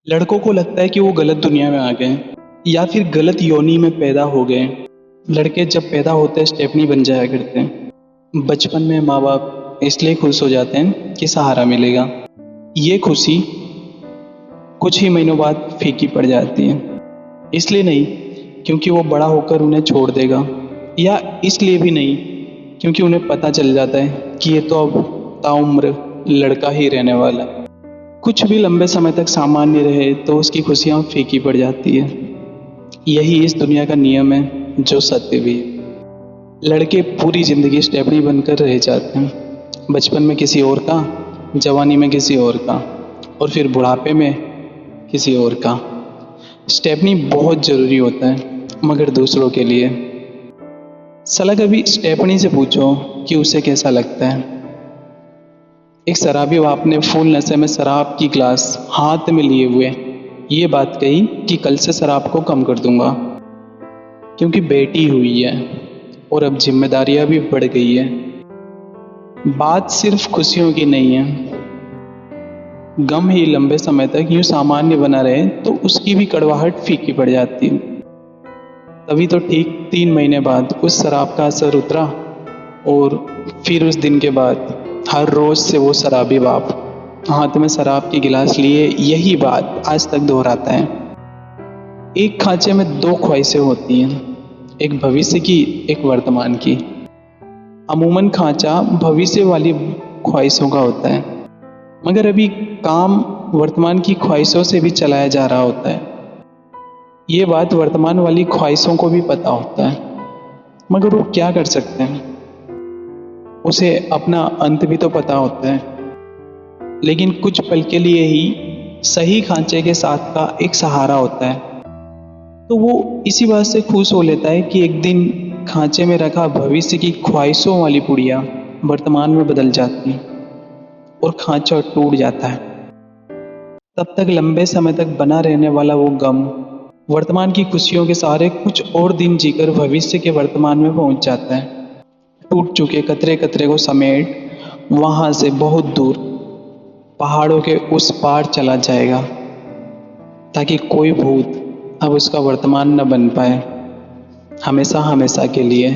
लड़कों को लगता है कि वो गलत दुनिया में आ गए या फिर गलत योनि में पैदा हो गए। लड़के जब पैदा होते हैं स्टेपनी बन जाया करते हैं। बचपन में माँ बाप इसलिए खुश हो जाते हैं कि सहारा मिलेगा। ये खुशी कुछ ही महीनों बाद फीकी पड़ जाती है। इसलिए नहीं क्योंकि वो बड़ा होकर उन्हें छोड़ देगा, या इसलिए भी नहीं क्योंकि उन्हें पता चल जाता है कि ये तो अब ताउम्र लड़का ही रहने वाला है। कुछ भी लंबे समय तक सामान्य रहे तो उसकी खुशियाँ फीकी पड़ जाती है। यही इस दुनिया का नियम है, जो सत्य भी है। लड़के पूरी ज़िंदगी स्टेपनी बनकर रह जाते हैं। बचपन में किसी और का, जवानी में किसी और का, और फिर बुढ़ापे में किसी और का। स्टेपनी बहुत ज़रूरी होता है, मगर दूसरों के लिए। साला कभी स्टेपनी से पूछो कि उसे कैसा लगता है। एक शराबी बाप ने फुल नशे में शराब की गिलास हाथ में लिए हुए ये बात कही कि कल से शराब को कम कर दूंगा, क्योंकि बेटी हुई है और अब जिम्मेदारियां भी बढ़ गई है। बात सिर्फ खुशियों की नहीं है। गम ही लंबे समय तक यूं सामान्य बना रहे तो उसकी भी कड़वाहट फीकी पड़ जाती है। तभी तो ठीक 3 महीने बाद उस शराब का असर उतरा, और फिर उस दिन के बाद हर रोज से वो शराबी बाप हाथ में शराब की गिलास लिए यही बात आज तक दोहराता है। एक खांचे में 2 ख्वाहिशें होती हैं, एक भविष्य की, एक वर्तमान की। अमूमन खांचा भविष्य वाली ख्वाहिशों का होता है, मगर अभी काम वर्तमान की ख्वाहिशों से भी चलाया जा रहा होता है। ये बात वर्तमान वाली ख्वाहिशों को भी पता होता है, मगर वो क्या कर सकते हैं। उसे अपना अंत भी तो पता होता है, लेकिन कुछ पल के लिए ही सही खांचे के साथ का एक सहारा होता है। तो वो इसी बात से खुश हो लेता है कि एक दिन खांचे में रखा भविष्य की ख्वाहिशों वाली पुड़िया वर्तमान में बदल जाती है और खांचा टूट जाता है। तब तक लंबे समय तक बना रहने वाला वो गम वर्तमान की खुशियों के सहारे कुछ और दिन जीकर भविष्य के वर्तमान में पहुंच जाता है। टूट चुके कतरे कतरे को समेट वहां से बहुत दूर पहाड़ों के उस पार चला जाएगा, ताकि कोई भूत अब उसका वर्तमान न बन पाए, हमेशा हमेशा के लिए।